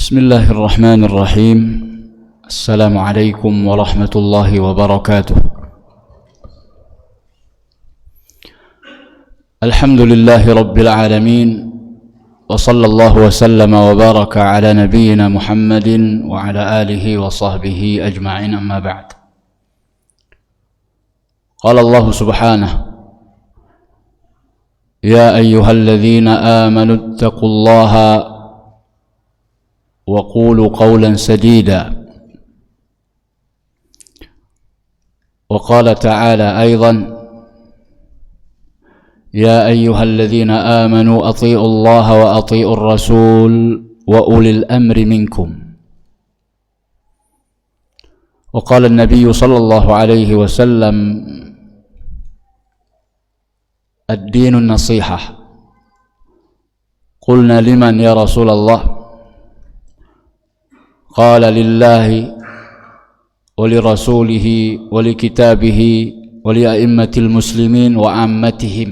بسم الله الرحمن الرحيم. السلام عليكم ورحمة الله وبركاته. الحمد لله رب العالمين، وصلى الله وسلم وبارك على نبينا محمد وعلى آله وصحبه أجمعين، أما بعد. قال الله سبحانه: يا أيها الذين آمنوا اتقوا الله وقولوا قولا سديدا. وقال تعالى أيضا: يا أيها الذين آمنوا أطيعوا الله وأطيعوا الرسول وأولي الأمر منكم. وقال النبي صلى الله عليه وسلم: الدين النصيحة. قلنا: لمن يا رسول الله؟ قال: لله ولرسوله ولكتابه ولأئمة المسلمين وعامتهم،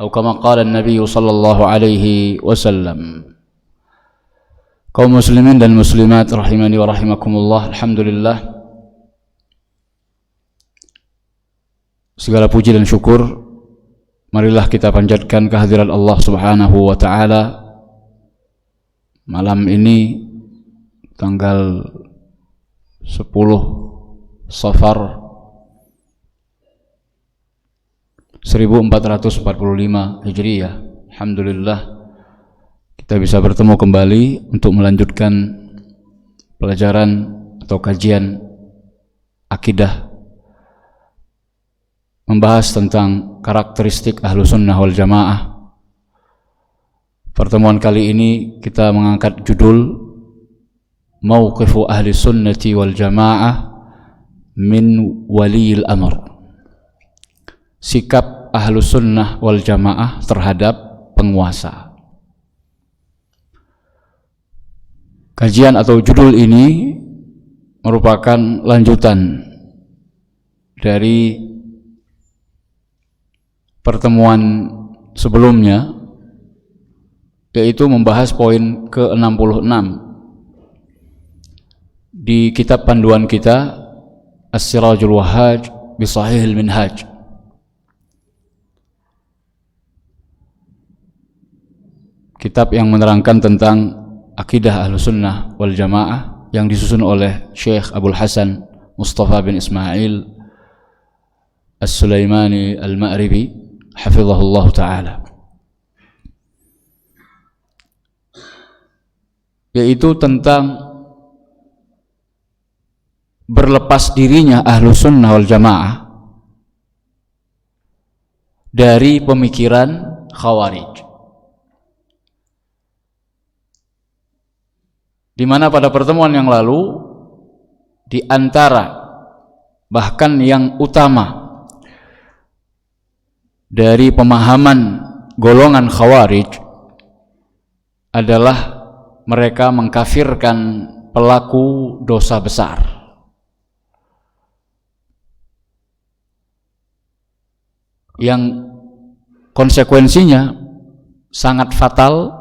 أو كما قال النبي صلى الله عليه وسلم. Kaum muslimin dan muslimat rahimani wa rahimakumullah, alhamdulillah, segala puji dan syukur marilah kita panjatkan kehadirat Allah Subhanahu wa taala malam ini tanggal 10 Safar 1445 Hijriyah. Alhamdulillah kita bisa bertemu kembali untuk melanjutkan pelajaran atau kajian akidah, membahas tentang karakteristik Ahlussunnah wal Jamaah. Pertemuan kali ini kita mengangkat judul Mauqifu ahli sunnati wal jamaah min waliyil amr. Sikap ahlu sunnah wal jamaah terhadap penguasa. Kajian atau judul ini merupakan lanjutan dari pertemuan sebelumnya, yaitu membahas poin ke-66 di kitab panduan kita As-Sirajul Wahhaj bi Shahihil Minhaj. Kitab yang menerangkan tentang akidah Ahlussunnah wal Jamaah yang disusun oleh Syekh Abdul Hasan Mustafa bin Ismail As-Sulaimani Al-Ma'ribi hafizahullah ta'ala, yaitu tentang berlepas dirinya Ahlussunnah wal Jamaah dari pemikiran Khawarij. Di mana pada pertemuan yang lalu, di antara bahkan yang utama dari pemahaman golongan Khawarij adalah mereka mengkafirkan pelaku dosa besar. Yang konsekuensinya sangat fatal,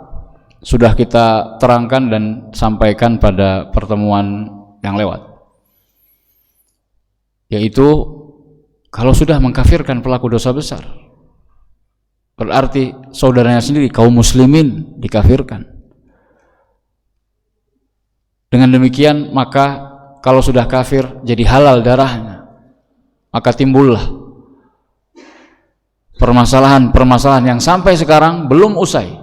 sudah kita terangkan dan sampaikan pada pertemuan yang lewat, yaitu kalau sudah mengkafirkan pelaku dosa besar, berarti saudaranya sendiri, kaum muslimin, dikafirkan. Dengan demikian, maka kalau sudah kafir jadi halal darahnya, maka timbullah permasalahan-permasalahan yang sampai sekarang belum usai,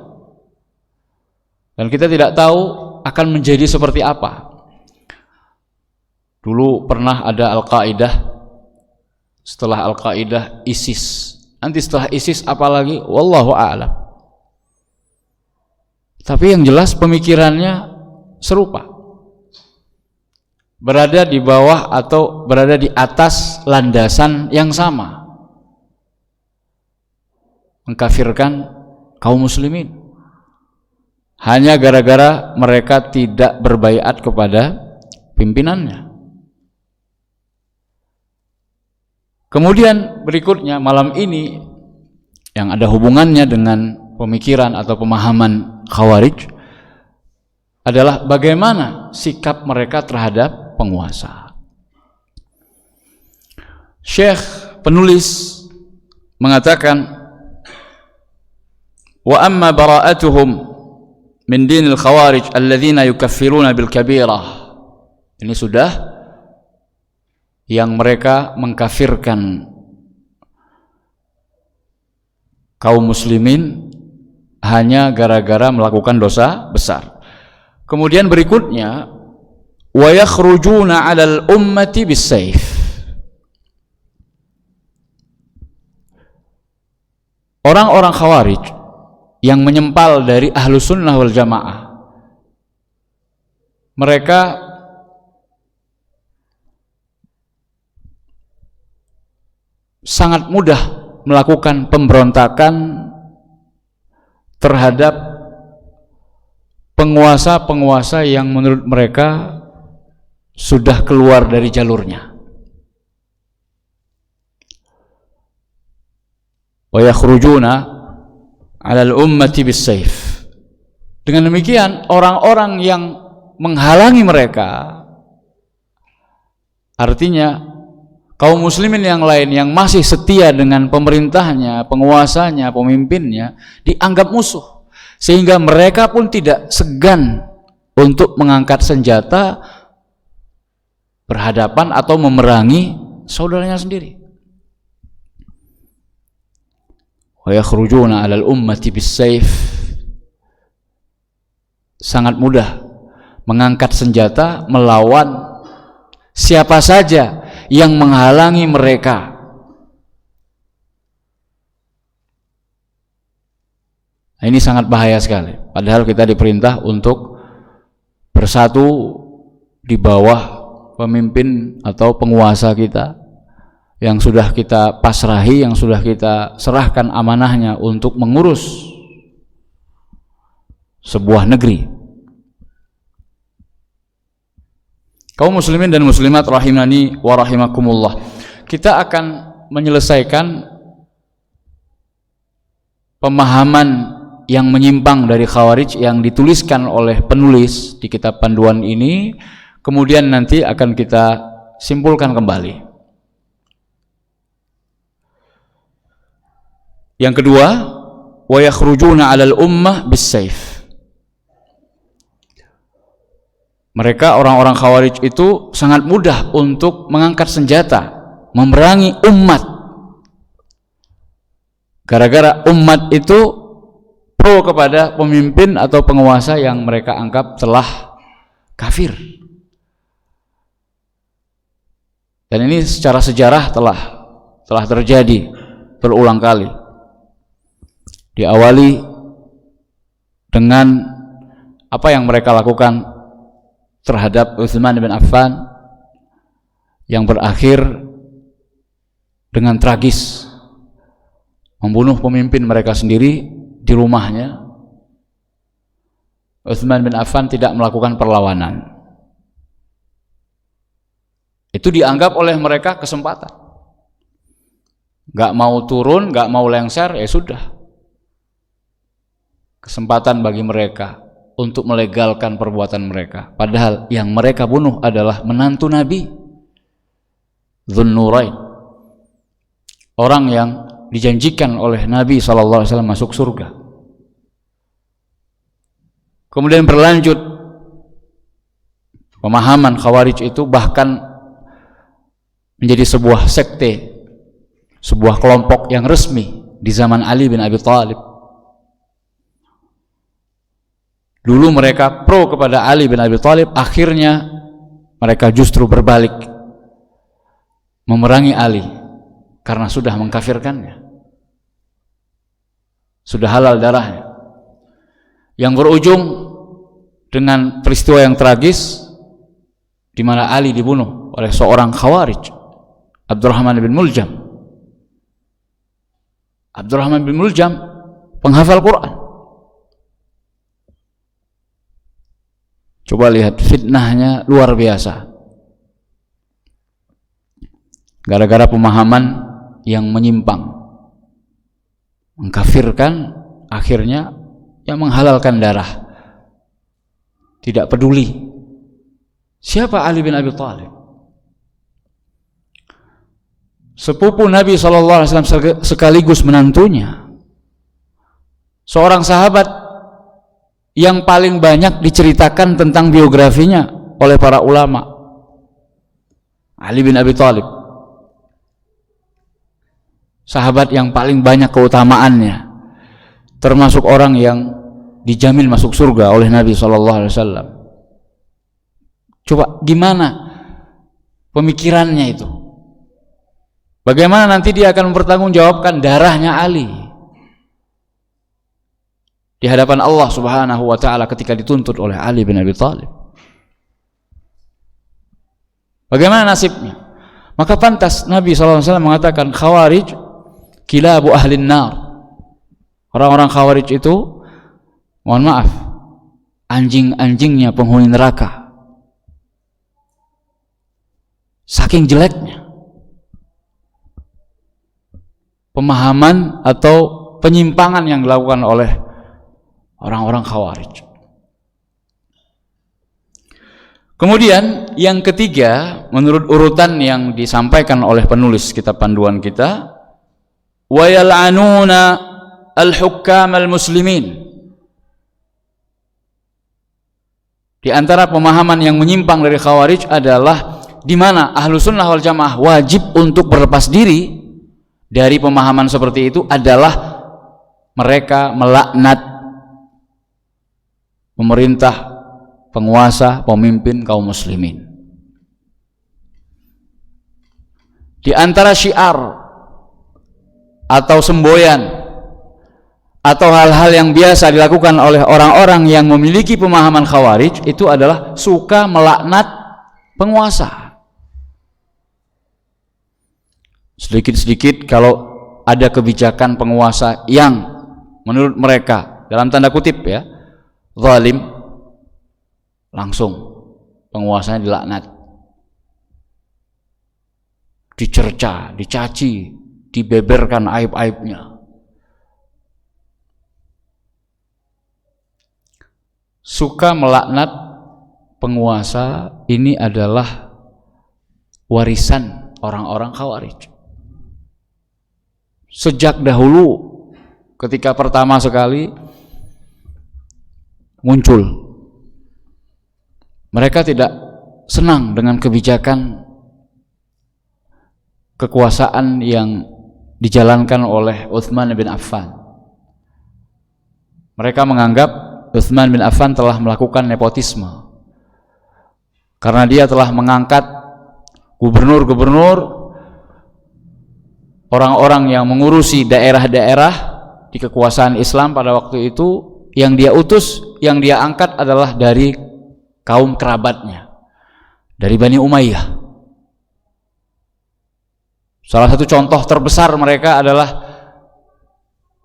dan kita tidak tahu akan menjadi seperti apa. Dulu pernah ada Al-Qaeda, setelah Al-Qaeda ISIS, nanti setelah ISIS apalagi, wallahu a'lam. Tapi yang jelas pemikirannya serupa, berada di bawah atau berada di atas landasan yang sama, mengkafirkan kaum muslimin hanya gara-gara mereka tidak berbaiat kepada pimpinannya. Kemudian berikutnya malam ini yang ada hubungannya dengan pemikiran atau pemahaman Khawarij adalah bagaimana sikap mereka terhadap penguasa. Syekh penulis mengatakan, wa amma bara'atuhum min dinil khawarij alladzina yukaffiruna bil kabirah. Ini sudah yang mereka mengkafirkan kaum muslimin hanya gara-gara melakukan dosa besar. Kemudian berikutnya, wa yakhrujuna 'alal ummati bis-sayf. Orang-orang khawarij yang menyempal dari Ahlus Sunnah wal Jamaah, mereka sangat mudah melakukan pemberontakan terhadap penguasa-penguasa yang menurut mereka sudah keluar dari jalurnya. Wa yakhrujuna 'alal ummati bis-sayf. Dengan demikian, orang-orang yang menghalangi mereka, artinya kaum muslimin yang lain yang masih setia dengan pemerintahnya, penguasanya, pemimpinnya, dianggap musuh. Sehingga mereka pun tidak segan untuk mengangkat senjata berhadapan atau memerangi saudaranya sendiri. Wa yakhrujuna 'alal ummati bis-sayf. Sangat mudah mengangkat senjata melawan siapa saja yang menghalangi mereka. Nah, ini sangat bahaya sekali. Padahal kita diperintah untuk bersatu di bawah pemimpin atau penguasa kita yang sudah kita pasrahi, yang sudah kita serahkan amanahnya untuk mengurus sebuah negeri. Kaum muslimin dan muslimat rahimani wa rahimakumullah, kita akan menyelesaikan pemahaman yang menyimpang dari Khawarij yang dituliskan oleh penulis di kitab panduan ini. Kemudian nanti akan kita simpulkan kembali. Yang kedua, wa yakhrujuna 'alal ummah bis-sayf. Mereka orang-orang Khawarij itu sangat mudah untuk mengangkat senjata, memerangi umat. Gara-gara umat itu pro kepada pemimpin atau penguasa yang mereka anggap telah kafir. Dan ini secara sejarah telah terjadi berulang kali. Diawali dengan apa yang mereka lakukan terhadap Utsman bin Affan, yang berakhir dengan tragis membunuh pemimpin mereka sendiri di rumahnya. Utsman bin Affan tidak melakukan perlawanan. Itu dianggap oleh mereka kesempatan. Gak mau turun, gak mau lengser, ya sudah. Kesempatan bagi mereka untuk melegalkan perbuatan mereka. Padahal yang mereka bunuh adalah menantu Nabi, Dzunnurain, orang yang dijanjikan oleh Nabi SAW masuk surga. Kemudian berlanjut pemahaman Khawarij itu bahkan menjadi sebuah sekte, sebuah kelompok yang resmi di zaman Ali bin Abi Thalib. Dulu mereka pro kepada Ali bin Abi Thalib, akhirnya mereka justru berbalik memerangi Ali karena sudah mengkafirkannya, sudah halal darahnya, yang berujung dengan peristiwa yang tragis di mana Ali dibunuh oleh seorang Khawarij, Abdurrahman bin Muljam. Abdurrahman bin Muljam penghafal Quran. Coba lihat fitnahnya, luar biasa. Gara-gara pemahaman yang menyimpang, mengkafirkan, akhirnya yang menghalalkan darah tidak peduli. Siapa Ali bin Abi Thalib? Sepupu Nabi SAW sekaligus menantunya. Seorang sahabat yang paling banyak diceritakan tentang biografinya oleh para ulama. Ali bin Abi Thalib. Sahabat yang paling banyak keutamaannya. Termasuk orang yang dijamin masuk surga oleh Nabi SAW. Coba gimana pemikirannya itu? Bagaimana nanti dia akan mempertanggungjawabkan darahnya Ali di hadapan Allah Subhanahu wa taala ketika dituntut oleh Ali bin Abi Thalib? Bagaimana nasibnya? Maka pantas Nabi SAW mengatakan Khawarij kilabu ahlin nar. Orang-orang Khawarij itu, mohon maaf, anjing-anjingnya penghuni neraka. Saking jeleknya pemahaman atau penyimpangan yang dilakukan oleh orang-orang Khawarij. Kemudian yang ketiga, menurut urutan yang disampaikan oleh penulis kitab panduan kita, wa yal'anuna al-hukam al-muslimin. Di antara pemahaman yang menyimpang dari Khawarij adalah di mana Ahlus Sunnah wal Jamaah wajib untuk berlepas diri dari pemahaman seperti itu adalah mereka melaknat pemerintah, penguasa, pemimpin kaum muslimin. Di antara syiar atau semboyan atau hal-hal yang biasa dilakukan oleh orang-orang yang memiliki pemahaman Khawarij itu adalah suka melaknat penguasa. Sedikit-sedikit kalau ada kebijakan penguasa yang menurut mereka dalam tanda kutip ya zalim, langsung penguasanya dilaknat, dicerca, dicaci, dibeberkan aib-aibnya. Suka melaknat penguasa ini adalah warisan orang-orang Khawarij. Sejak dahulu ketika pertama sekali muncul, mereka tidak senang dengan kebijakan kekuasaan yang dijalankan oleh Utsman bin Affan. Mereka menganggap Utsman bin Affan telah melakukan nepotisme karena dia telah mengangkat gubernur-gubernur, orang-orang yang mengurusi daerah-daerah di kekuasaan Islam pada waktu itu. Yang dia utus, yang dia angkat adalah dari kaum kerabatnya, dari Bani Umayyah. Salah satu contoh terbesar mereka adalah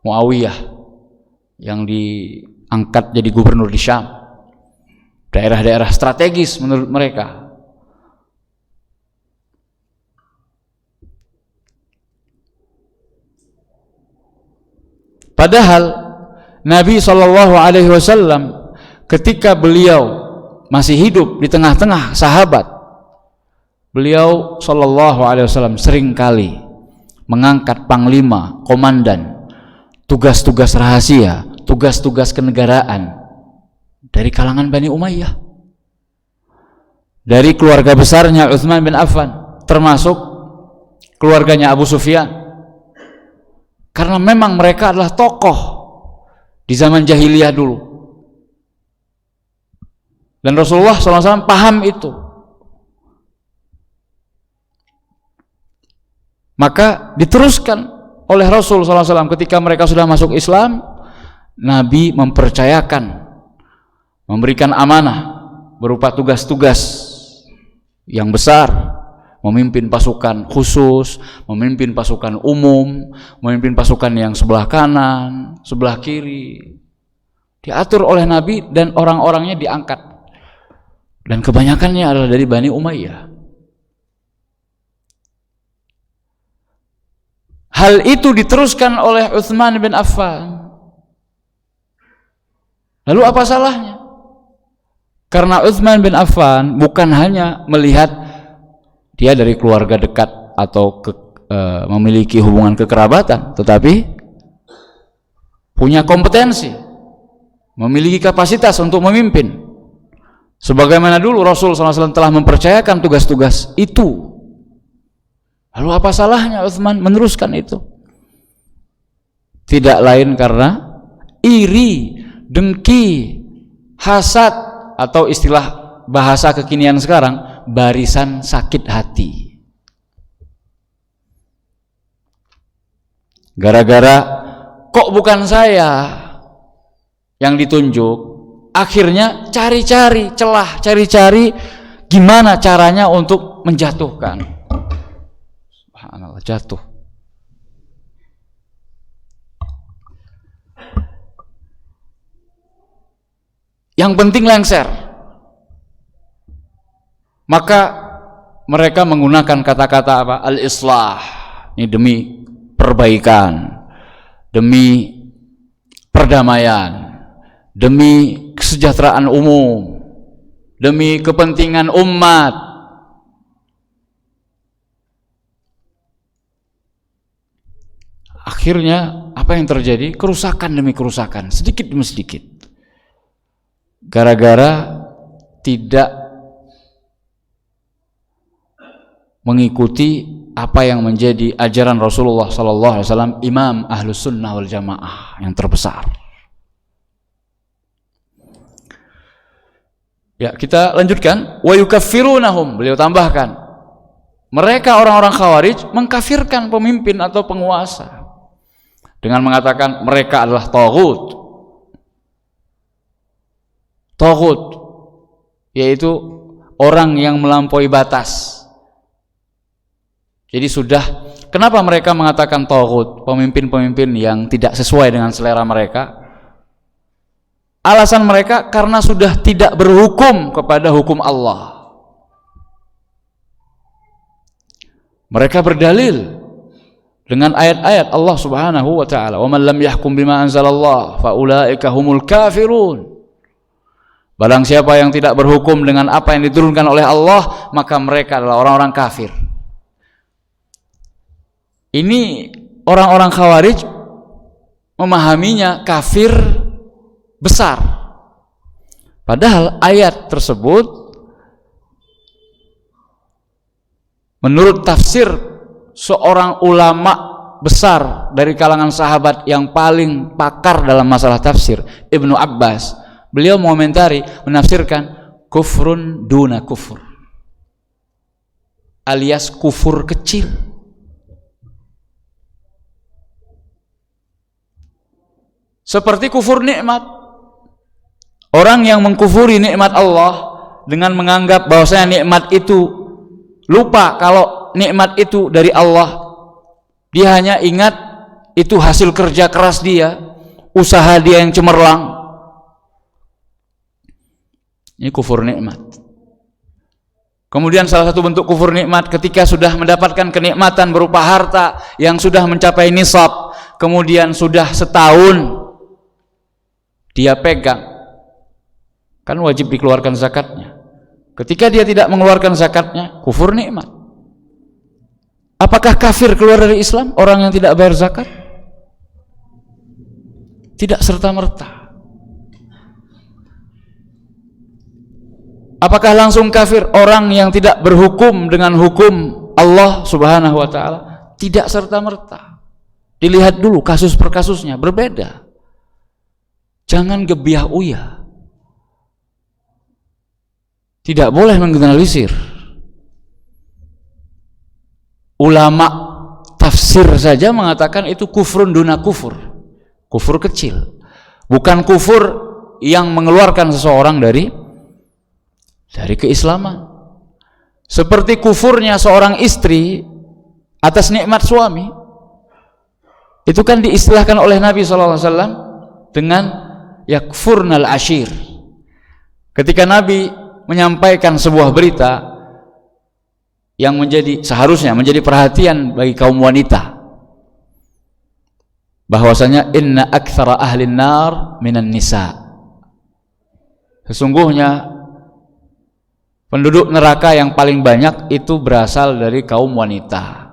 Muawiyah yang diangkat jadi gubernur di Syam, daerah-daerah strategis menurut mereka. Padahal Nabi SAW ketika beliau masih hidup di tengah-tengah sahabat, beliau SAW seringkali mengangkat panglima, komandan, tugas-tugas rahasia, tugas-tugas kenegaraan dari kalangan Bani Umayyah, dari keluarga besarnya Utsman bin Affan, termasuk keluarganya Abu Sufyan, karena memang mereka adalah tokoh di zaman jahiliyah dulu, dan Rasulullah SAW paham itu. Maka diteruskan oleh Rasul SAW ketika mereka sudah masuk Islam. Nabi mempercayakan, memberikan amanah berupa tugas-tugas yang besar, memimpin pasukan khusus, memimpin pasukan umum, memimpin pasukan yang sebelah kanan, sebelah kiri. Diatur oleh Nabi dan orang-orangnya diangkat. Dan kebanyakannya adalah dari Bani Umayyah. Hal itu diteruskan oleh Utsman bin Affan. Lalu apa salahnya? Karena Utsman bin Affan bukan hanya melihat dia dari keluarga dekat atau memiliki hubungan kekerabatan, tetapi punya kompetensi, memiliki kapasitas untuk memimpin. Sebagaimana dulu Rasul SAW telah mempercayakan tugas-tugas itu. Lalu apa salahnya Utsman meneruskan itu? Tidak lain karena iri, dengki, hasad, atau istilah bahasa kekinian sekarang, barisan sakit hati. Gara-gara kok bukan saya yang ditunjuk, akhirnya cari-cari celah, cari-cari gimana caranya untuk menjatuhkan. Subhanallah, jatuh. Yang penting lengser. Maka mereka menggunakan kata-kata apa? Al-islah. Ini demi perbaikan, demi perdamaian, demi kesejahteraan umum, demi kepentingan umat. Akhirnya apa yang terjadi? Kerusakan demi kerusakan, sedikit demi sedikit. Gara-gara tidak mengikuti apa yang menjadi ajaran Rasulullah SAW, Imam Ahlus Sunnah wal Jamaah yang terbesar. Ya, kita lanjutkan. Wa yukaffirunahum, beliau tambahkan, mereka orang-orang Khawarij mengkafirkan pemimpin atau penguasa dengan mengatakan mereka adalah taghut. Taghut yaitu orang yang melampaui batas. Jadi sudah, kenapa mereka mengatakan taghut, pemimpin-pemimpin yang tidak sesuai dengan selera mereka? Alasan mereka karena sudah tidak berhukum kepada hukum Allah. Mereka berdalil dengan ayat-ayat Allah Subhanahu wa taala, "Wa man lam yahkum bima anzalallah fa ulaika humul kafirun." Barang siapa yang tidak berhukum dengan apa yang diturunkan oleh Allah, maka mereka adalah orang-orang kafir. Ini orang-orang Khawarij memahaminya kafir besar. Padahal ayat tersebut menurut tafsir seorang ulama besar dari kalangan sahabat yang paling pakar dalam masalah tafsir, Ibnu Abbas, beliau mengomentari, menafsirkan kufrun duna kufur, alias kufur kecil. Seperti kufur nikmat. Orang yang mengkufuri nikmat Allah dengan menganggap bahwasanya nikmat itu, lupa kalau nikmat itu dari Allah, dia hanya ingat itu hasil kerja keras dia, usaha dia yang cemerlang. Ini kufur nikmat. Kemudian salah satu bentuk kufur nikmat ketika sudah mendapatkan kenikmatan berupa harta yang sudah mencapai nisab, kemudian sudah setahun dia pegang, kan wajib dikeluarkan zakatnya. Ketika dia tidak mengeluarkan zakatnya, kufur nikmat. Apakah kafir keluar dari Islam orang yang tidak bayar zakat? Tidak serta-merta. Apakah langsung kafir orang yang tidak berhukum dengan hukum Allah Subhanahu wa taala? Tidak serta-merta. Dilihat dulu kasus per kasusnya, berbeda. Jangan gebiah uyah. Tidak boleh menggeneralisir. Ulama tafsir saja mengatakan itu kufrun duna kufur, kufur kecil, bukan kufur yang mengeluarkan seseorang dari keislaman. Seperti kufurnya seorang istri atas nikmat suami, itu kan diistilahkan oleh Nabi SAW dengan yakfurnal ashir. Ketika Nabi menyampaikan sebuah berita yang seharusnya menjadi perhatian bagi kaum wanita, bahwasanya inna aktsara ahlin nar minan nisa, sesungguhnya Penduduk neraka yang paling banyak itu berasal dari kaum wanita.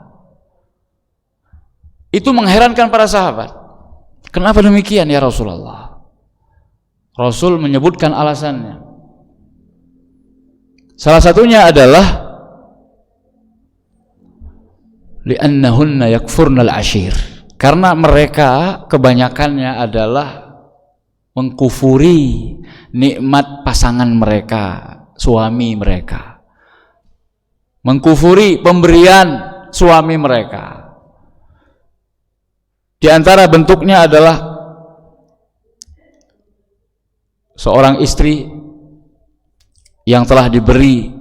Itu mengherankan para sahabat. Kenapa demikian ya Rasulullah? Rasul menyebutkan alasannya. Salah satunya adalah li'annahunna yakfurnal ashir, karena mereka kebanyakannya adalah mengkufuri nikmat pasangan mereka, suami mereka, mengkufuri pemberian suami mereka. Di antara bentuknya adalah seorang istri yang telah diberi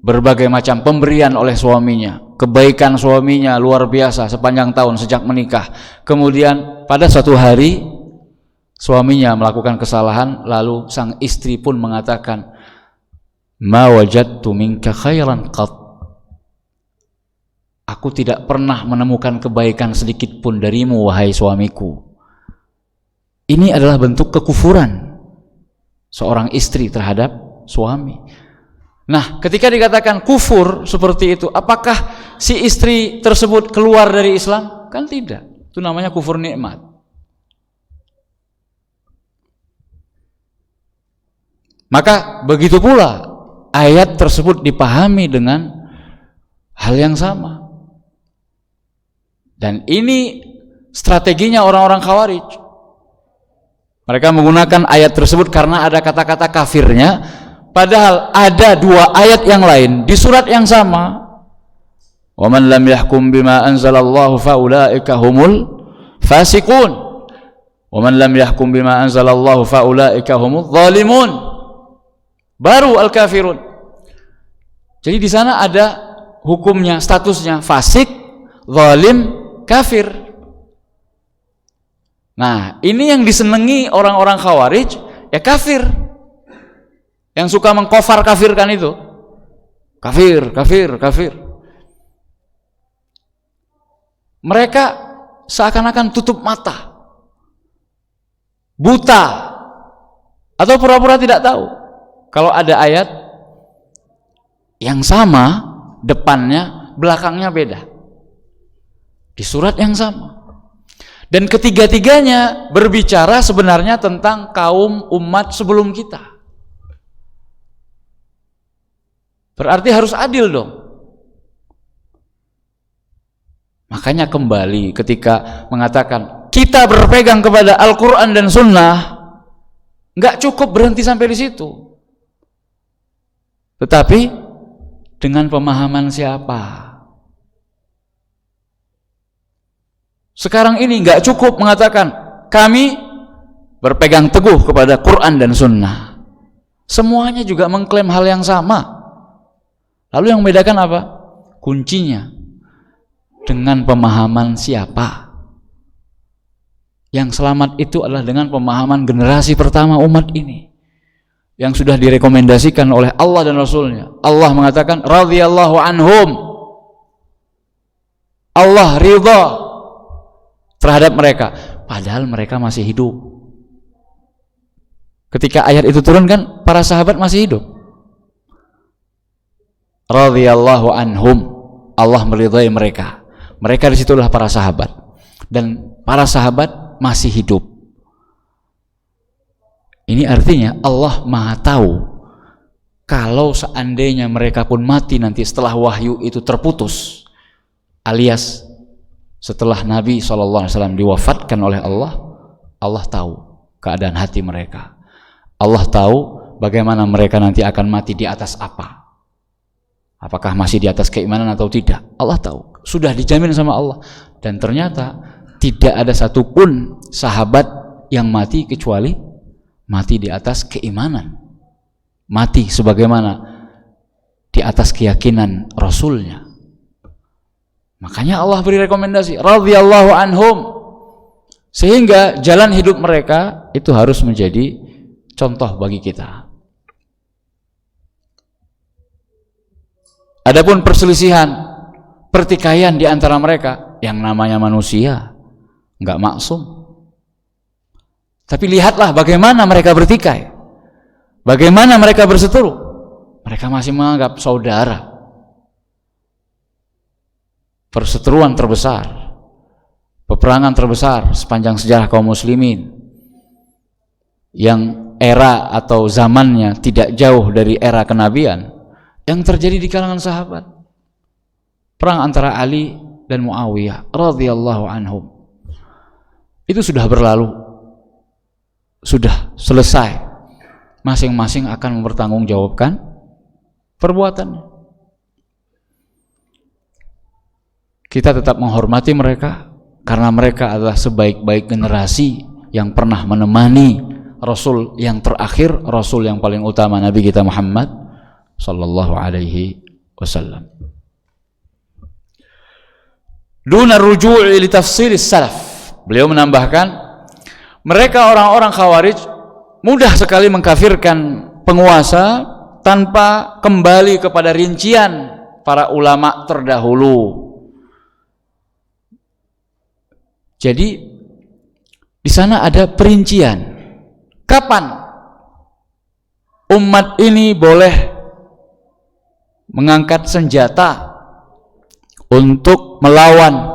berbagai macam pemberian oleh suaminya, kebaikan suaminya luar biasa sepanjang tahun sejak menikah. Kemudian pada suatu hari suaminya melakukan kesalahan, lalu sang istri pun mengatakan, ma wajadtu minka khairan qat, aku tidak pernah menemukan kebaikan sedikit pun darimu wahai suamiku. Ini adalah bentuk kekufuran seorang istri terhadap suami. Nah, ketika dikatakan kufur seperti itu, apakah si istri tersebut keluar dari Islam? Kan tidak. Itu namanya kufur nikmat. Maka begitu pula ayat tersebut dipahami dengan hal yang sama. Dan ini strateginya orang-orang Khawarij. Mereka menggunakan ayat tersebut karena ada kata-kata kafirnya, padahal ada dua ayat yang lain di surat yang sama. Wa man lam yahkum bima anzalallahu faulaika humul fasiqun. Wa man lam yahkum bima anzalallahu faulaika humul zalimun. Baru al-kafirun. Jadi di sana ada hukumnya, statusnya fasik, zalim, kafir. Nah, ini yang disenangi orang-orang Khawarij, ya kafir. Yang suka mengkafar kafirkan itu. Kafir, kafir, kafir. Mereka seakan-akan tutup mata, buta, atau pura-pura tidak tahu kalau ada ayat yang sama, depannya, belakangnya beda, di surat yang sama. Dan ketiga-tiganya berbicara sebenarnya tentang kaum umat sebelum kita. Berarti harus adil dong. Makanya kembali ketika mengatakan kita berpegang kepada Al-Quran dan Sunnah, nggak cukup berhenti sampai di situ. Tetapi dengan pemahaman siapa? Sekarang ini nggak cukup mengatakan kami berpegang teguh kepada Quran dan Sunnah. Semuanya juga mengklaim hal yang sama. Lalu yang membedakan apa? Kuncinya dengan pemahaman siapa. Yang selamat itu adalah dengan pemahaman generasi pertama umat ini, yang sudah direkomendasikan oleh Allah dan Rasulnya. Allah mengatakan radhiyallahu anhum, Allah ridha terhadap mereka, padahal mereka masih hidup. Ketika ayat itu turun kan para sahabat masih hidup. Radhiyallahu anhum, Allah meridhai mereka. Mereka di situ adalah para sahabat, dan para sahabat masih hidup. Ini artinya Allah Maha tahu kalau seandainya mereka pun mati nanti setelah wahyu itu terputus, alias setelah Nabi SAW diwafatkan oleh Allah, Allah tahu keadaan hati mereka. Allah tahu bagaimana mereka nanti akan mati di atas apa. Apakah masih di atas keimanan atau tidak? Allah tahu, sudah dijamin sama Allah. Dan ternyata tidak ada satupun sahabat yang mati kecuali mati di atas keimanan, mati sebagaimana di atas keyakinan Rasulnya. Makanya Allah beri rekomendasi radhiyallahu anhum, sehingga jalan hidup mereka itu harus menjadi contoh bagi kita. Adapun perselisihan, pertikaian di antara mereka, yang namanya manusia nggak maksum. Tapi lihatlah bagaimana mereka bertikai, bagaimana mereka berseteru. mereka masih menganggap saudara. Perseteruan terbesar, peperangan terbesar sepanjang sejarah kaum muslimin, yang era atau zamannya tidak jauh dari era kenabian, yang terjadi di kalangan sahabat. Perang antara Ali dan Muawiyah radhiyallahu anhum. Itu sudah berlalu, sudah selesai. Masing-masing akan mempertanggungjawabkan perbuatannya. Kita tetap menghormati mereka karena mereka adalah sebaik-baik generasi yang pernah menemani Rasul yang terakhir, Rasul yang paling utama, Nabi kita Muhammad sallallahu alaihi wasallam. Duna ruju' li tafsiris salaf. Beliau menambahkan, mereka orang-orang Khawarij mudah sekali mengkafirkan penguasa tanpa kembali kepada rincian para ulama terdahulu. Jadi di sana ada perincian kapan umat ini boleh mengangkat senjata untuk melawan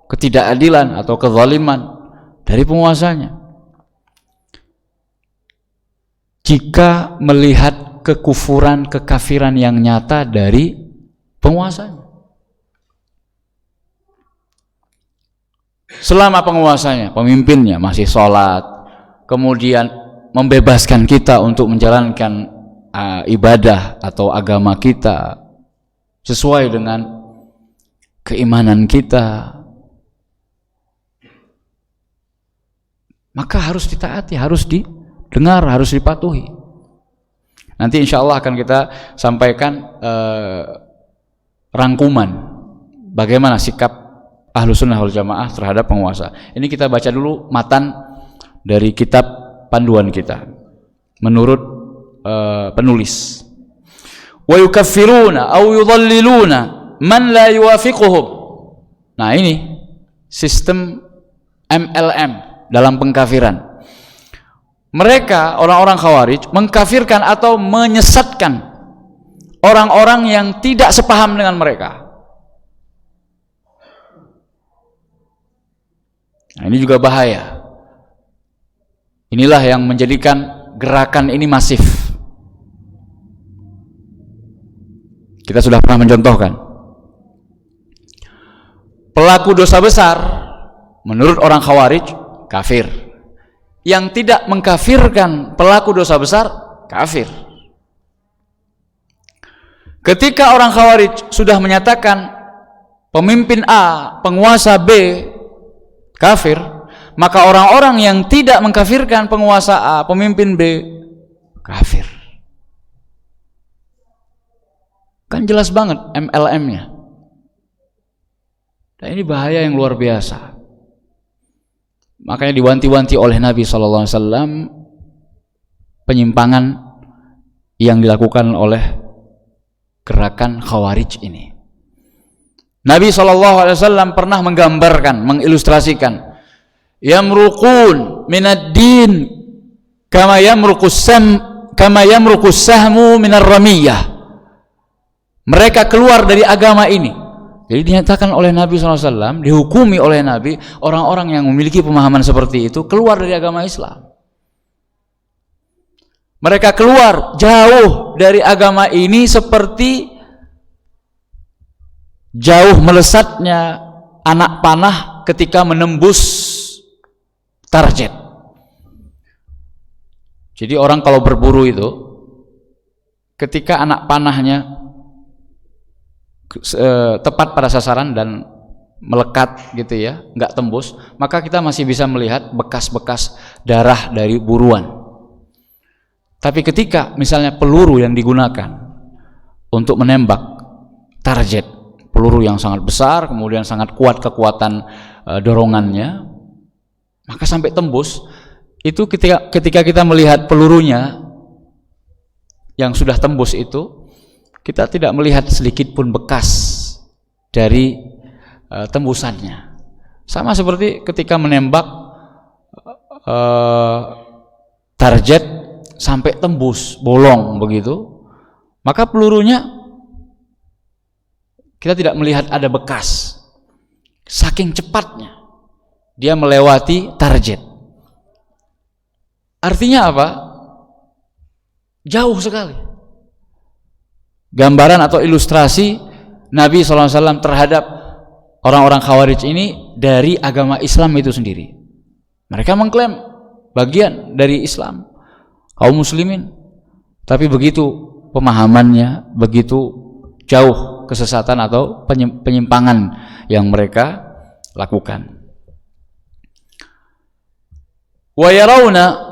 ketidakadilan atau kezaliman dari penguasanya. Jika melihat kekufuran, kekafiran yang nyata dari penguasanya. Selama penguasanya, pemimpinnya masih sholat, kemudian membebaskan kita untuk menjalankan ibadah atau agama kita sesuai dengan keimanan kita, maka harus ditaati, harus didengar, harus dipatuhi. Nanti insya Allah akan kita sampaikan rangkuman bagaimana sikap Ahlus Sunnah wal Jamaah terhadap penguasa. Ini kita baca dulu matan dari kitab panduan kita menurut penulis. Wa yukaffiruna aw yudhalliluna man la yuwafiquhum. Nah, ini sistem MLM dalam pengkafiran. Mereka orang-orang Khawarij mengkafirkan atau menyesatkan orang-orang yang tidak sepaham dengan mereka. Nah, ini juga bahaya. Inilah yang menjadikan gerakan ini masif. Kita sudah pernah mencontohkan. Pelaku dosa besar menurut orang Khawarij kafir. Yang tidak mengkafirkan pelaku dosa besar kafir. Ketika orang Khawarij sudah menyatakan pemimpin A, penguasa B kafir, maka orang-orang yang tidak mengkafirkan penguasa A, pemimpin B kafir. Kan jelas banget MLM-nya. Dan ini bahaya yang luar biasa. Makanya diwanti-wanti oleh Nabi SAW penyimpangan yang dilakukan oleh gerakan Khawarij ini. Nabi SAW pernah menggambarkan, mengilustrasikan, yamruqun minad din kama yamruqus sahmu minar ramiyah. Mereka keluar dari agama ini. Jadi dinyatakan oleh Nabi SAW, dihukumi oleh Nabi, orang-orang yang memiliki pemahaman seperti itu keluar dari agama Islam. Mereka keluar jauh dari agama ini seperti jauh melesatnya anak panah ketika menembus target. Jadi orang kalau berburu itu, ketika anak panahnya tepat pada sasaran dan melekat gitu ya, nggak tembus, maka kita masih bisa melihat bekas-bekas darah dari buruan. Tapi ketika misalnya peluru yang digunakan untuk menembak target, peluru yang sangat besar, kemudian sangat kuat kekuatan dorongannya, maka sampai tembus, itu ketika kita melihat pelurunya yang sudah tembus itu, kita tidak melihat sedikit pun bekas dari tembusannya. Sama seperti ketika menembak target sampai tembus, bolong begitu, maka pelurunya kita tidak melihat ada bekas. Saking cepatnya dia melewati target. Artinya apa? Jauh sekali. Gambaran atau ilustrasi Nabi SAW terhadap orang-orang Khawarij ini dari agama Islam itu sendiri. Mereka mengklaim bagian dari Islam, kaum muslimin, tapi begitu pemahamannya, begitu jauh kesesatan atau penyimpangan yang mereka lakukan. Wa yarawna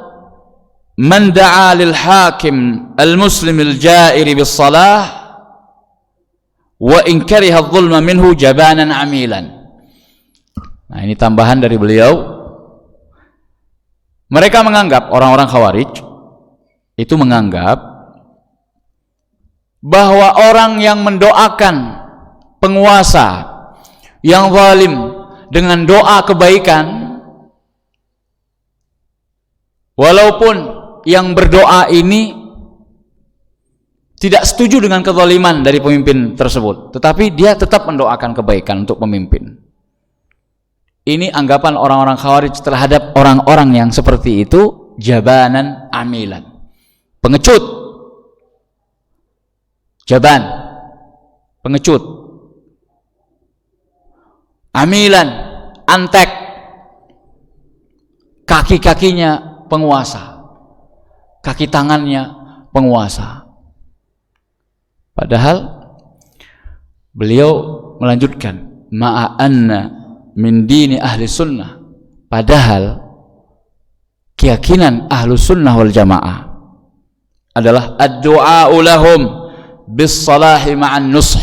man da'a lil hakim al-muslim al-ja'ir bis-salah wa in kariha adh-dhulma minhu jabanan amilan. Nah, ini tambahan dari beliau. Mereka menganggap, orang-orang Khawarij itu menganggap bahwa orang yang mendoakan penguasa yang zalim dengan doa kebaikan, walaupun yang berdoa ini tidak setuju dengan kezaliman dari pemimpin tersebut, tetapi dia tetap mendoakan kebaikan untuk pemimpin. Ini anggapan orang-orang Khawarij terhadap orang-orang yang seperti itu, jabanan amilan, pengecut, jaban, pengecut, amilan, antek, kaki-kakinya penguasa, kaki tangannya penguasa. Padahal beliau melanjutkan, ma'anna min dini ahli sunnah, padahal keyakinan ahlu sunnah wal jamaah adalah ad-du'a'u lahum bis salahi ma'an nush,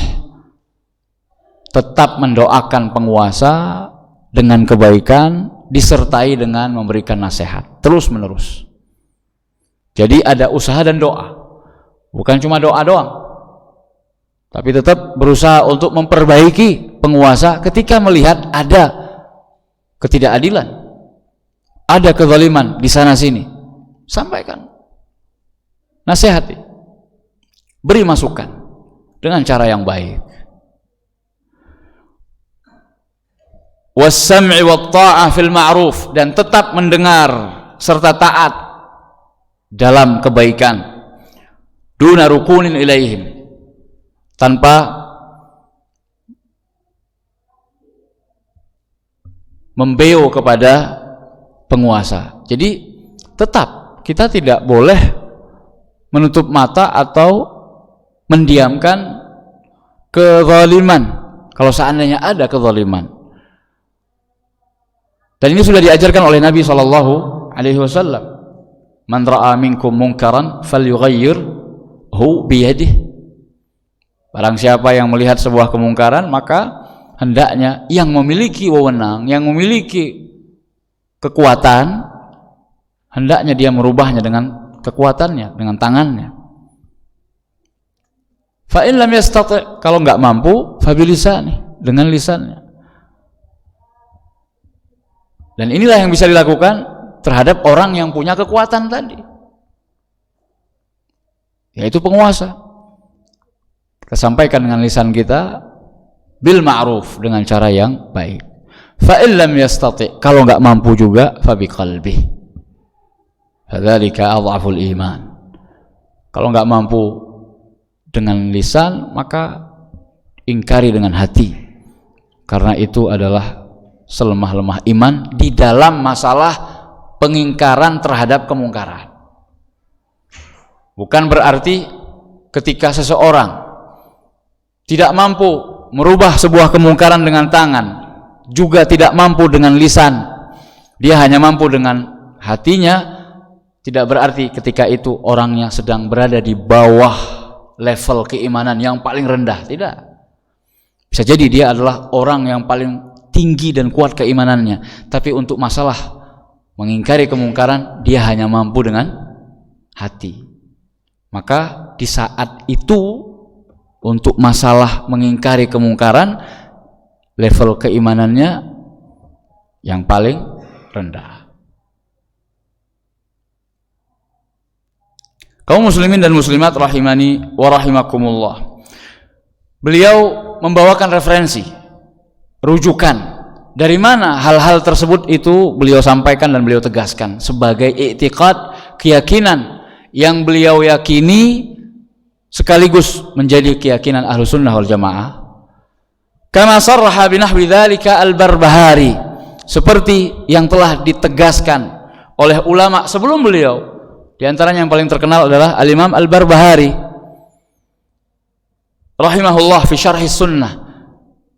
tetap mendoakan penguasa dengan kebaikan disertai dengan memberikan nasihat terus menerus. Jadi ada usaha dan doa, bukan cuma doa doang, tapi tetap berusaha untuk memperbaiki penguasa ketika melihat ada ketidakadilan, ada kezaliman di sana sini. Sampaikan, nasihati, beri masukan dengan cara yang baik. Was-sam'i wat-tha'ah fil ma'ruf, dan tetap mendengar serta taat dalam kebaikan. Duna rukunin ilaihim, tanpa membeo kepada penguasa. Jadi tetap kita tidak boleh menutup mata atau mendiamkan kezaliman kalau seandainya ada kezaliman. Dan ini sudah diajarkan oleh Nabi SAW. Man ra'a minkum munkaran falyughayyirhu biyadihi. Barang siapa yang melihat sebuah kemungkaran, maka hendaknya yang memiliki wewenang, yang memiliki kekuatan, hendaknya dia merubahnya dengan kekuatannya, dengan tangannya. Fa in lam yastati', kalau enggak mampu, fa bilisani, dengan lisannya. Dan inilah yang bisa dilakukan terhadap orang yang punya kekuatan tadi, yaitu penguasa. Kita sampaikan dengan lisan kita bil ma'ruf, dengan cara yang baik. Fa in lam yastati', kalau enggak mampu juga, fa bi qalbi. Hadzalika adhaful iman. Kalau enggak mampu dengan lisan, maka ingkari dengan hati, karena itu adalah selemah-lemah iman di dalam masalah pengingkaran terhadap kemungkaran. Bukan berarti ketika seseorang tidak mampu merubah sebuah kemungkaran dengan tangan, juga tidak mampu dengan lisan, dia hanya mampu dengan hatinya, tidak berarti ketika itu orangnya sedang berada di bawah level keimanan yang paling rendah. Tidak. Bisa jadi dia adalah orang yang paling tinggi dan kuat keimanannya, tapi untuk masalah mengingkari kemungkaran dia hanya mampu dengan hati. Maka di saat itu, untuk masalah mengingkari kemungkaran, level keimanannya yang paling rendah. Kaum muslimin dan muslimat rahimani wa rahimakumullah. Beliau membawakan referensi, rujukan dari mana hal-hal tersebut itu beliau sampaikan dan beliau tegaskan sebagai i'tiqad, keyakinan yang beliau yakini sekaligus menjadi keyakinan Ahlus Sunnah wal Jamaah. Kama sarraha binahwi dzalika al-Barbahari, seperti yang telah ditegaskan oleh ulama sebelum beliau. Di antaranya yang paling terkenal adalah Al-Imam Al-Barbahari rahimahullah fi syarhi sunnah,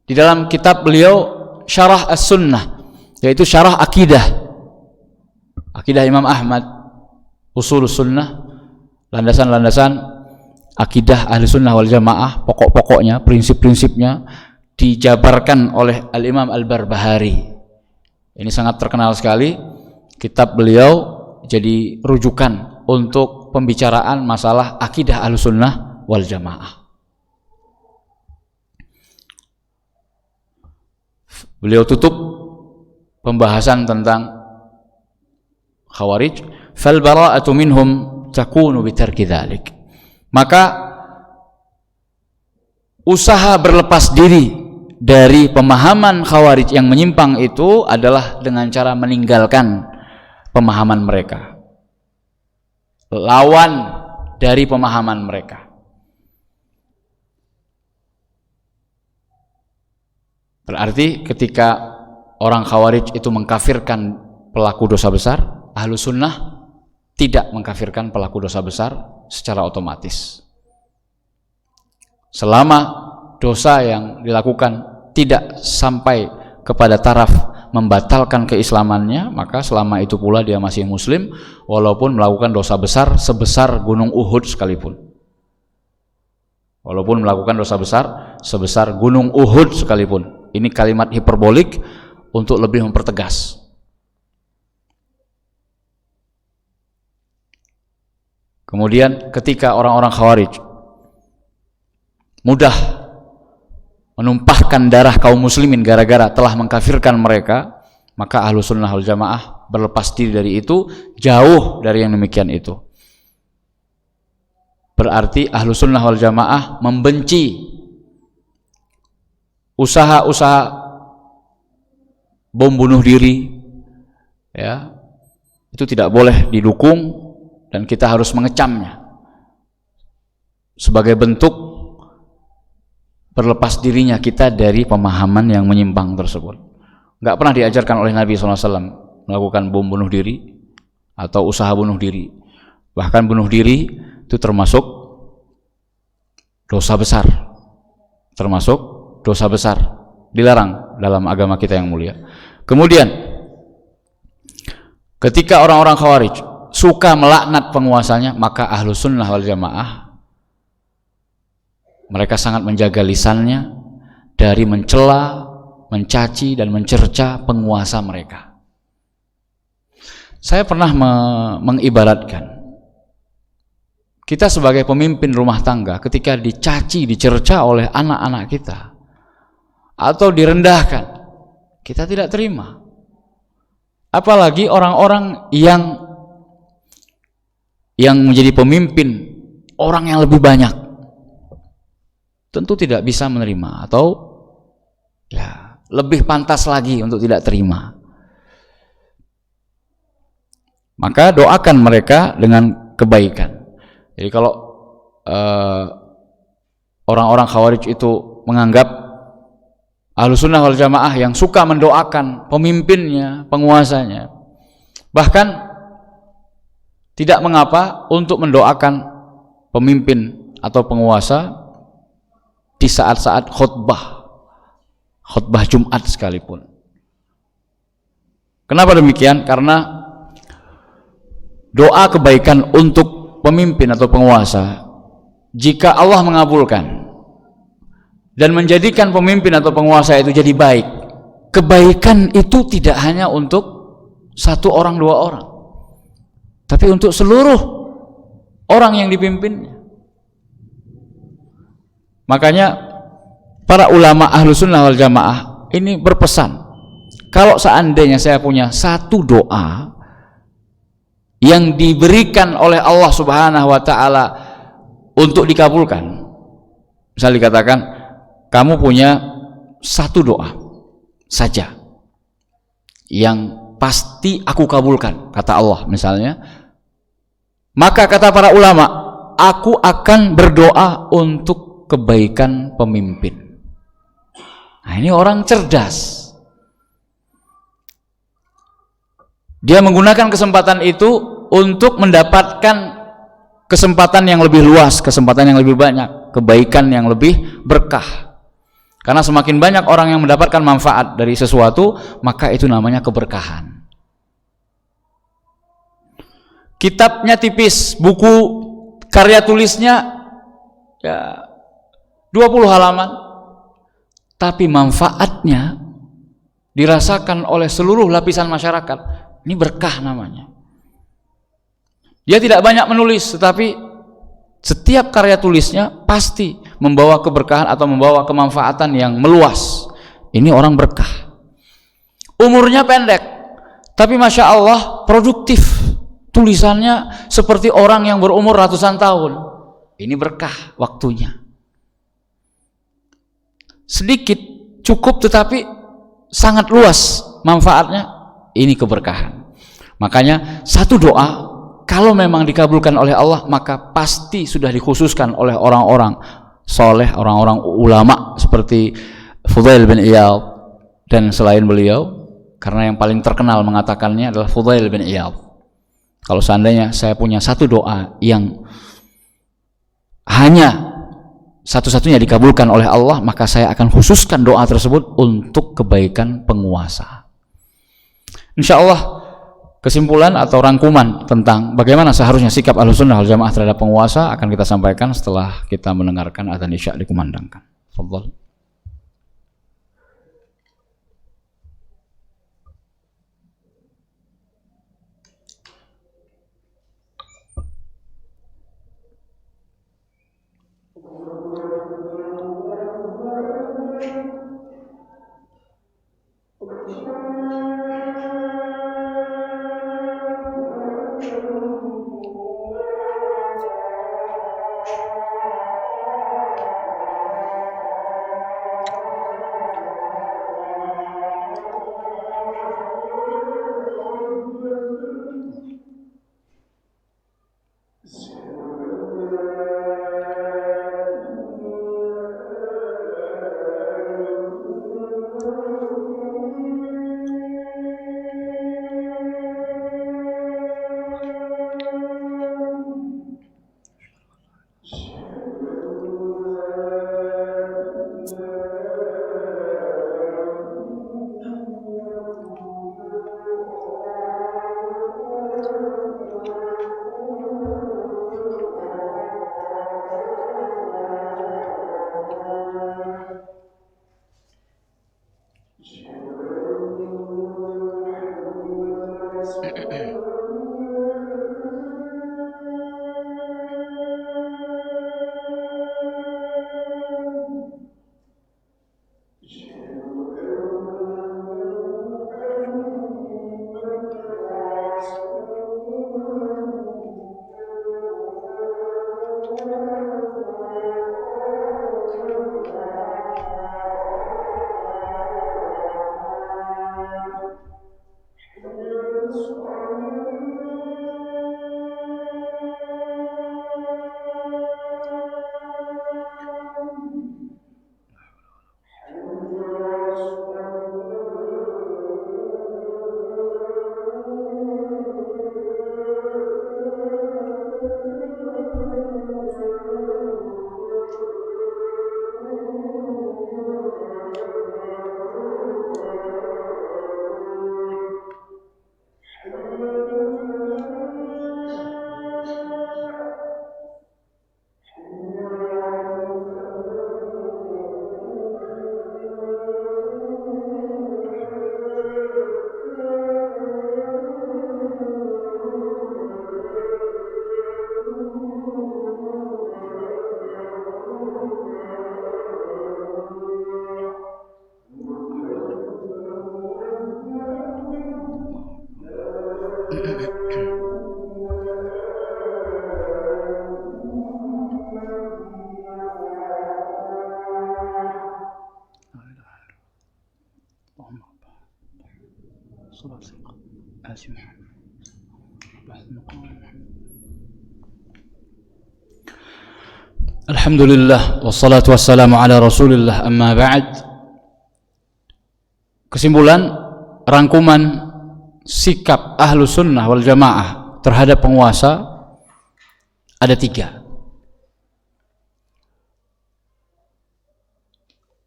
di dalam kitab beliau Syarah As-Sunnah, yaitu syarah akidah Imam Ahmad, usul sunnah, landasan-landasan akidah Ahli Sunnah wal Jamaah, pokok-pokoknya, prinsip-prinsipnya dijabarkan oleh Al-Imam Al-Barbahari. Ini sangat terkenal sekali, kitab beliau jadi rujukan untuk pembicaraan masalah akidah Ahli Sunnah wal Jamaah. Beliau tutup pembahasan tentang Khawarij, fal bara'atu minhum takunu bitarki dzalik. Maka usaha berlepas diri dari pemahaman Khawarij yang menyimpang itu adalah dengan cara meninggalkan pemahaman mereka, lawan dari pemahaman mereka. Berarti ketika orang Khawarij itu mengkafirkan pelaku dosa besar, Ahlus Sunnah tidak mengkafirkan pelaku dosa besar secara otomatis. Selama dosa yang dilakukan tidak sampai kepada taraf membatalkan keislamannya, maka selama itu pula dia masih muslim walaupun melakukan dosa besar sebesar gunung Uhud sekalipun. Walaupun melakukan dosa besar sebesar gunung Uhud sekalipun. Ini kalimat hiperbolik untuk lebih mempertegas. Kemudian ketika orang-orang Khawarij mudah menumpahkan darah kaum muslimin gara-gara telah mengkafirkan mereka, maka Ahlus Sunnah wal Jamaah berlepas diri dari itu, jauh dari yang demikian itu. Berarti Ahlus Sunnah wal Jamaah membenci usaha-usaha bom bunuh diri, ya, itu tidak boleh didukung dan kita harus mengecamnya sebagai bentuk berlepas dirinya kita dari pemahaman yang menyimpang tersebut. Nggak pernah diajarkan oleh Nabi SAW melakukan bom bunuh diri atau usaha bunuh diri. Bahkan bunuh diri itu termasuk dosa besar, termasuk dosa besar, dilarang dalam agama kita yang mulia. Kemudian ketika orang-orang Khawarij suka melaknat penguasanya, maka Ahlus Sunnah wal Jamaah mereka sangat menjaga lisannya dari mencela, mencaci dan mencerca penguasa mereka. Saya pernah mengibaratkan kita sebagai pemimpin rumah tangga ketika dicaci, dicerca oleh anak-anak kita atau direndahkan, kita tidak terima. Apalagi orang-orang yang menjadi pemimpin, orang yang lebih banyak, tentu tidak bisa menerima, atau ya lebih pantas lagi untuk tidak terima. Maka doakan mereka dengan kebaikan. Jadi kalau orang-orang Khawarij itu menganggap Ahlus Sunnah wal Jamaah yang suka mendoakan pemimpinnya, penguasanya, bahkan tidak mengapa untuk mendoakan pemimpin atau penguasa di saat-saat khutbah Jumat sekalipun. Kenapa demikian? Karena doa kebaikan untuk pemimpin atau penguasa, jika Allah mengabulkan dan menjadikan pemimpin atau penguasa itu jadi baik, kebaikan itu tidak hanya untuk satu orang, dua orang, tapi untuk seluruh orang yang dipimpinnya. Makanya para ulama Ahlus Sunnah wal Jamaah ini berpesan, kalau seandainya saya punya satu doa yang diberikan oleh Allah Subhanahu wa taala untuk dikabulkan. Misal dikatakan kamu punya satu doa saja yang pasti aku kabulkan, kata Allah misalnya, maka kata para ulama, aku akan berdoa untuk kebaikan pemimpin. Nah, ini orang cerdas. Dia menggunakan kesempatan itu untuk mendapatkan kesempatan yang lebih luas, kesempatan yang lebih banyak, kebaikan yang lebih berkah. Karena semakin banyak orang yang mendapatkan manfaat dari sesuatu, maka itu namanya keberkahan. Kitabnya tipis, buku karya tulisnya ya 20 halaman, tapi manfaatnya dirasakan oleh seluruh lapisan masyarakat. Ini berkah namanya. Dia tidak banyak menulis, tetapi setiap karya tulisnya pasti membawa keberkahan atau membawa kemanfaatan yang meluas. Ini orang berkah. Umurnya pendek, tapi Masya Allah produktif. Tulisannya seperti orang yang berumur ratusan tahun. Ini berkah waktunya. Sedikit, cukup, tetapi sangat luas manfaatnya. Ini keberkahan. Makanya satu doa kalau memang dikabulkan oleh Allah, maka pasti sudah dikhususkan oleh orang-orang soleh, orang-orang ulama seperti Fudail bin Iyad dan selain beliau, karena yang paling terkenal mengatakannya adalah Fudail bin Iyad. Kalau seandainya saya punya satu doa yang hanya satu-satunya dikabulkan oleh Allah, maka saya akan khususkan doa tersebut untuk kebaikan penguasa. Insya Allah kesimpulan atau rangkuman tentang bagaimana seharusnya sikap Ahlussunnah wal Jamaah terhadap penguasa akan kita sampaikan setelah kita mendengarkan adzan Isya dikumandangkan. Fadhal. Alhamdulillah wassalatu wassalamu ala Rasulillah, amma ba'd. Kesimpulan, rangkuman sikap ahlu sunnah wal jamaah terhadap penguasa ada 3.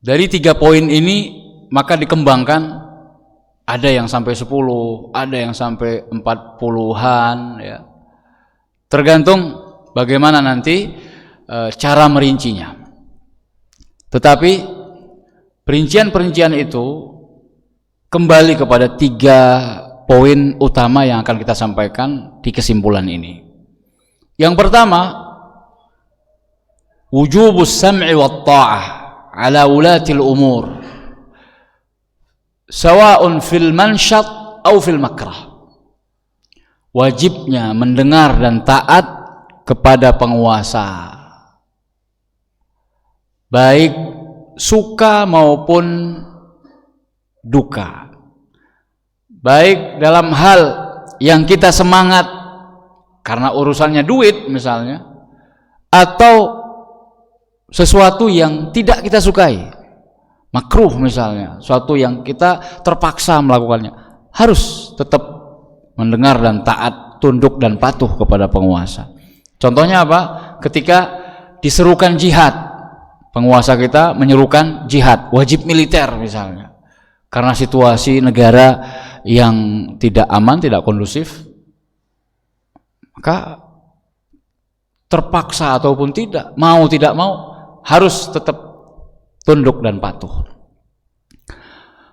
Dari 3 poin ini maka dikembangkan, ada yang sampai 10, ada yang sampai 40-an ya. Tergantung bagaimana nanti cara merincinya. Tetapi perincian-perincian itu kembali kepada 3 poin utama yang akan kita sampaikan di kesimpulan ini. Yang pertama, wujubus sam'i wat ta'ah ala ulatil umur sawa'un fil mansyat au fil makrah. Wajibnya mendengar dan taat kepada penguasa, baik suka maupun duka, baik dalam hal yang kita semangat karena urusannya duit misalnya, atau sesuatu yang tidak kita sukai, makruh misalnya, suatu yang kita terpaksa melakukannya, harus tetap mendengar dan taat, tunduk dan patuh kepada penguasa. Contohnya apa? Ketika diserukan jihad, penguasa kita menyerukan jihad, wajib militer misalnya, karena situasi negara yang tidak aman, tidak kondusif, maka terpaksa ataupun tidak mau harus tetap tunduk dan patuh,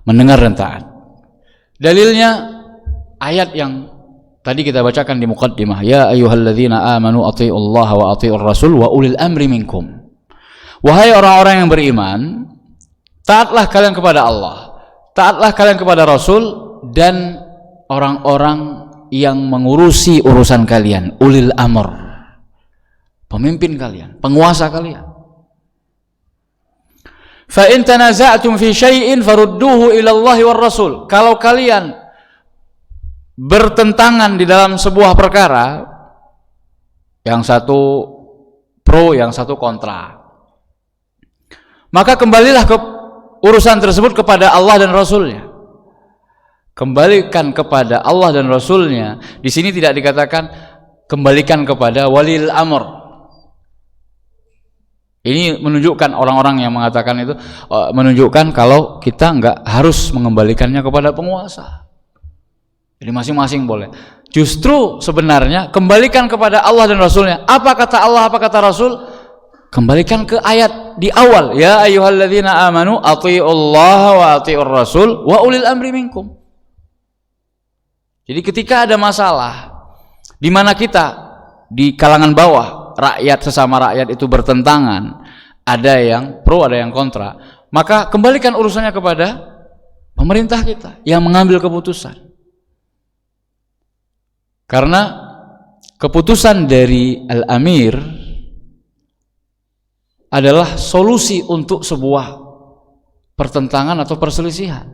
mendengar dan taat. Dalilnya ayat yang tadi kita bacakan di muqaddimah, ya ayyuhalladzina amanu athi'ullaha wa athi'ur rasul wa ulil amri minkum. Wahai orang-orang yang beriman, taatlah kalian kepada Allah, taatlah kalian kepada Rasul dan orang-orang yang mengurusi urusan kalian, ulil amr, pemimpin kalian, penguasa kalian. Fa in tanaza'tum fi syai'in farudduhu ila Allah war Rasul. Kalau kalian bertentangan di dalam sebuah perkara, yang satu pro, yang satu kontra, maka kembalilah ke urusan tersebut kepada Allah dan Rasulnya. Kembalikan kepada Allah dan Rasulnya. Di sini tidak dikatakan kembalikan kepada walil amr. Ini menunjukkan, orang-orang yang mengatakan itu menunjukkan kalau kita enggak harus mengembalikannya kepada penguasa. Jadi masing-masing boleh. Justru sebenarnya kembalikan kepada Allah dan Rasulnya. Apa kata Allah, apa kata Rasul? Kembalikan ke ayat di awal, ya ayyuhalladzina amanu athi'ullaha wa athi'ur rasul wa ulil amri minkum. Jadi ketika ada masalah di mana kita di kalangan bawah, rakyat, sesama rakyat itu bertentangan, ada yang pro, ada yang kontra, maka kembalikan urusannya kepada pemerintah kita yang mengambil keputusan. Karena keputusan dari al-amir adalah solusi untuk sebuah pertentangan atau perselisihan.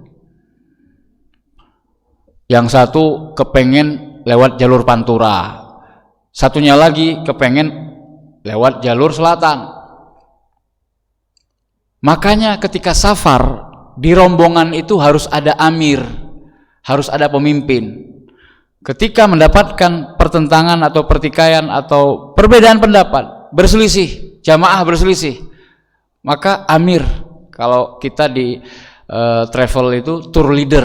Yang satu kepengen lewat jalur Pantura, satunya lagi kepengen lewat jalur selatan. Makanya ketika safar, di rombongan itu harus ada amir, harus ada pemimpin. Ketika mendapatkan pertentangan atau pertikaian atau perbedaan pendapat, berselisih, jamaah berselisih, maka amir, kalau kita di travel itu tour leader,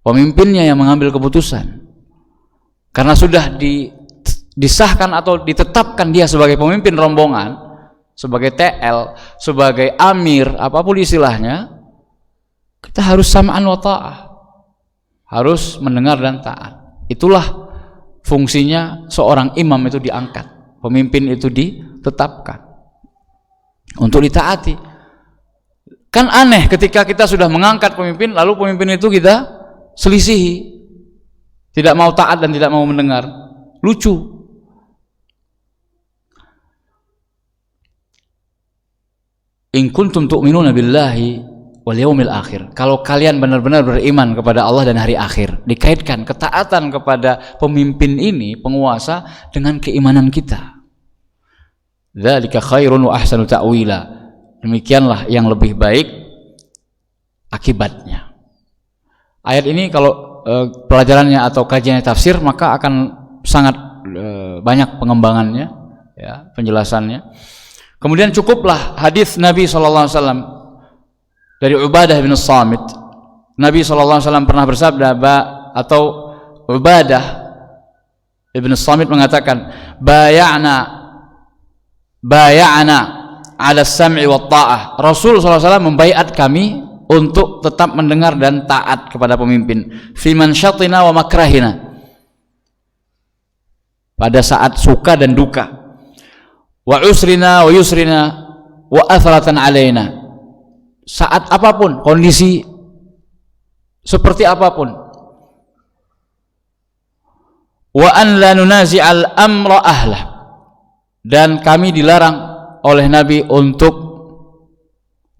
pemimpinnya yang mengambil keputusan. Karena sudah disahkan atau ditetapkan dia sebagai pemimpin rombongan, sebagai TL, sebagai amir, apapun istilahnya, kita harus sama'an wa ta'ah, harus mendengar dan taat. Itulah fungsinya seorang imam itu diangkat, pemimpin itu ditetapkan untuk ditaati. Kan aneh ketika kita sudah mengangkat pemimpin, lalu pemimpin itu kita selisihi, tidak mau taat dan tidak mau mendengar. Lucu. In kuntum tu'minuna billahi wal yaumil akhir. Kalau kalian benar-benar beriman kepada Allah dan hari akhir. Dikaitkan ketaatan kepada pemimpin ini, penguasa, dengan keimanan kita. Dzalika khairun wa ahsanu ta'wila. Demikianlah yang lebih baik akibatnya. Ayat ini kalau pelajarannya atau kajiannya tafsir, maka akan sangat banyak pengembangannya, ya, penjelasannya. Kemudian cukuplah hadis Nabi SAW dari Ubadah bin Samit. Nabi SAW pernah bersabda, atau Ubadah bin Samit mengatakan, bay'ana ala sam'i wa ta'ah. Rasul SAW membaiat kami untuk tetap mendengar dan taat kepada pemimpin, fi mansyatina wa makrahina, pada saat suka dan duka, wa usrina wa yusrina wa athratan alaina, saat apapun, kondisi seperti apapun. Wa an la nunazi'al amra ahlah, dan kami dilarang oleh Nabi untuk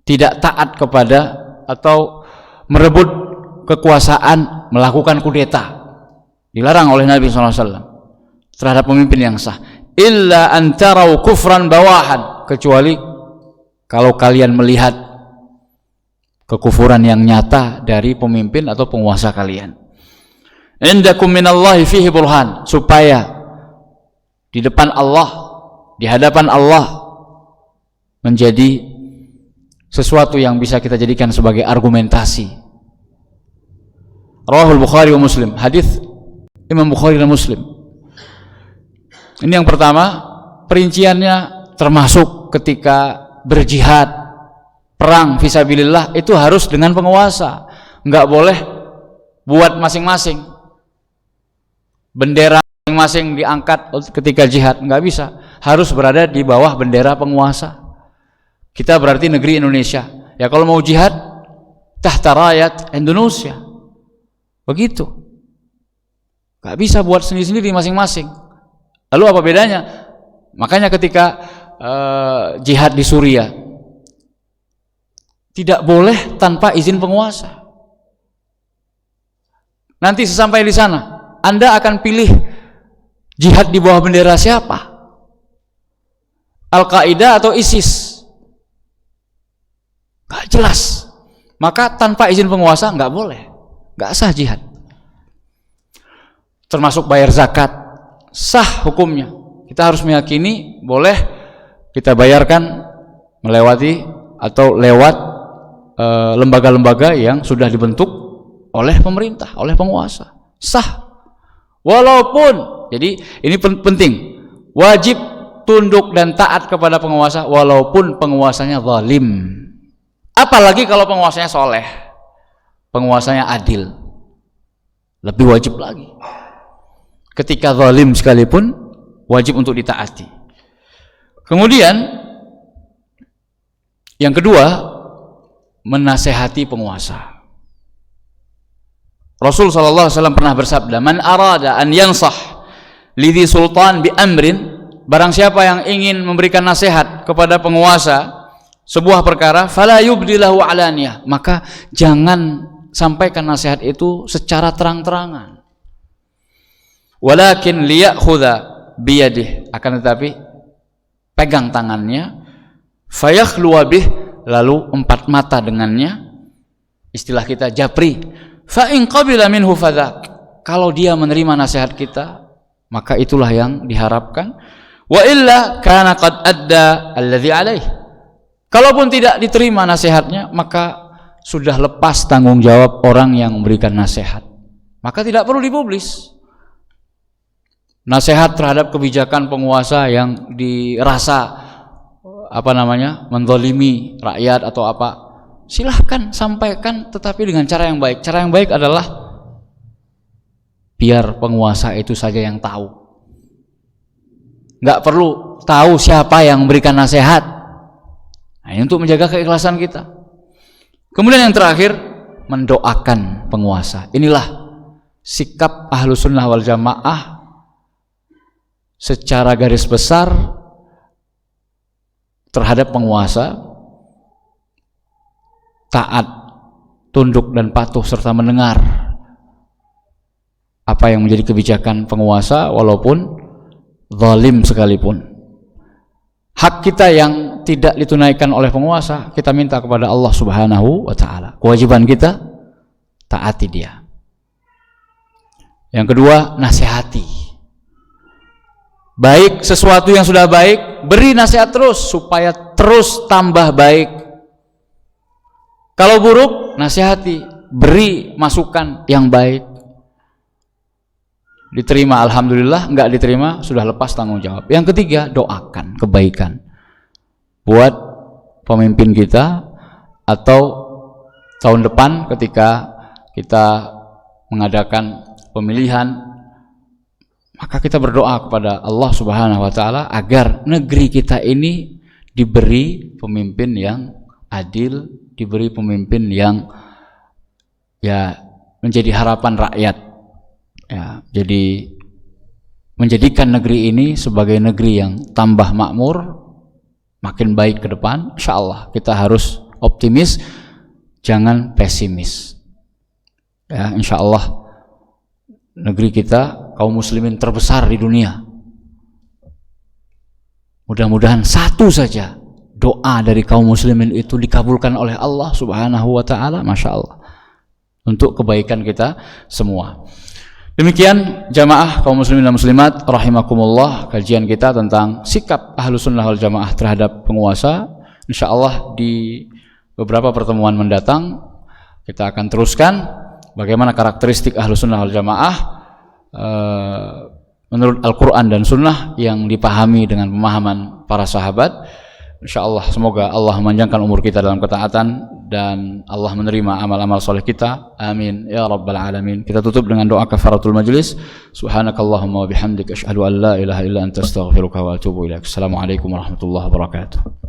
tidak taat kepada atau merebut kekuasaan, melakukan kudeta. Dilarang oleh Nabi SAW terhadap pemimpin yang sah. Illa antarau kufran bawahan, kecuali kalau kalian melihat kekufuran yang nyata dari pemimpin atau penguasa kalian. Indakum minallahi fihi burhan, supaya di depan Allah, di hadapan Allah, menjadi sesuatu yang bisa kita jadikan sebagai argumentasi. Rawahul Bukhari wa Muslim, hadis Imam Bukhari dan Muslim. Ini yang pertama, perinciannya termasuk ketika berjihad, perang fisabilillah, itu harus dengan penguasa. Enggak boleh buat masing-masing, bendera masing-masing diangkat ketika jihad, enggak bisa. Harus berada di bawah bendera penguasa. Kita berarti negeri Indonesia. Ya kalau mau jihad, tahta rayat Indonesia. Begitu. Gak bisa buat sendiri-sendiri masing-masing. Lalu apa bedanya? Makanya ketika jihad di Suriah, tidak boleh tanpa izin penguasa. Nanti sesampai di sana, Anda akan pilih jihad di bawah bendera siapa? Al-Qaeda atau ISIS? Gak jelas. Maka tanpa izin penguasa nggak boleh, nggak sah jihad. Termasuk bayar zakat, sah hukumnya. Kita harus meyakini boleh kita bayarkan melewati atau lewat lembaga-lembaga yang sudah dibentuk oleh pemerintah, oleh penguasa, sah. Walaupun, jadi ini penting, wajib tunduk dan taat kepada penguasa walaupun penguasanya zalim. Apalagi kalau penguasanya soleh, penguasanya adil, lebih wajib lagi. Ketika zalim sekalipun wajib untuk ditaati. Kemudian yang kedua, menasehati penguasa. Rasul SAW pernah bersabda, man arada an yansah lidhi sultan bi amrin, barang siapa yang ingin memberikan nasihat kepada penguasa sebuah perkara, fala yubdilahu alaniyah, maka jangan sampaikan nasihat itu secara terang-terangan. Walakin liyakhudha biyadih, akan tetapi pegang tangannya, fayakhluwa bih, lalu empat mata dengannya, istilah kita japri. Fa in qabila minhu fadhak, kalau dia menerima nasihat kita, maka itulah yang diharapkan. Wa illa kana qad adda alladhi alaih, kalaupun tidak diterima nasihatnya, maka sudah lepas tanggung jawab orang yang memberikan nasihat, maka tidak perlu dipublis. Nasihat terhadap kebijakan penguasa yang dirasa menzalimi rakyat atau apa, silahkan sampaikan, tetapi dengan cara yang baik. Cara yang baik adalah biar penguasa itu saja yang tahu, nggak perlu tahu siapa yang memberikan nasihat. Nah, ini untuk menjaga keikhlasan kita. Kemudian yang terakhir, mendoakan penguasa. Inilah sikap Ahlus Sunnah wal Jamaah secara garis besar terhadap penguasa, taat, tunduk dan patuh serta mendengar apa yang menjadi kebijakan penguasa walaupun zalim sekalipun. Hak kita yang tidak ditunaikan oleh penguasa, kita minta kepada Allah Subhanahu wa taala. Kewajiban kita taati dia. Yang kedua, nasihati. Baik sesuatu yang sudah baik, beri nasihat terus supaya terus tambah baik. Kalau buruk, nasihati, beri masukan yang baik. Diterima alhamdulillah, enggak diterima sudah lepas tanggung jawab. Yang ketiga, doakan kebaikan buat pemimpin kita, atau tahun depan ketika kita mengadakan pemilihan, maka kita berdoa kepada Allah Subhanahu wa taala agar negeri kita ini diberi pemimpin yang adil, diberi pemimpin yang ya menjadi harapan rakyat. Ya, jadi menjadikan negeri ini sebagai negeri yang tambah makmur, makin baik ke depan. Insyaallah kita harus optimis, jangan pesimis. Ya, insyaallah negeri kita kaum muslimin terbesar di dunia. Mudah-mudahan satu saja doa dari kaum muslimin itu dikabulkan oleh Allah Subhanahu wa taala, Masya Allah, untuk kebaikan kita semua. Demikian jamaah kaum muslimin dan muslimat rahimakumullah, kajian kita tentang sikap Ahlus Sunnah wal Jamaah terhadap penguasa. Insyaallah di beberapa pertemuan mendatang kita akan teruskan bagaimana karakteristik Ahlus Sunnah wal Jamaah menurut Al-Quran dan Sunnah yang dipahami dengan pemahaman para sahabat. Insyaallah semoga Allah memanjangkan umur kita dalam ketaatan dan Allah menerima amal-amal soleh kita. Amin ya rabbal alamin. Kita tutup dengan doa kafaratul majlis. Subhanakallahumma wa bihamdika asyhadu an la ilaha illa anta astaghfiruka wa atubu ilaik. Assalamualaikum warahmatullahi wabarakatuh.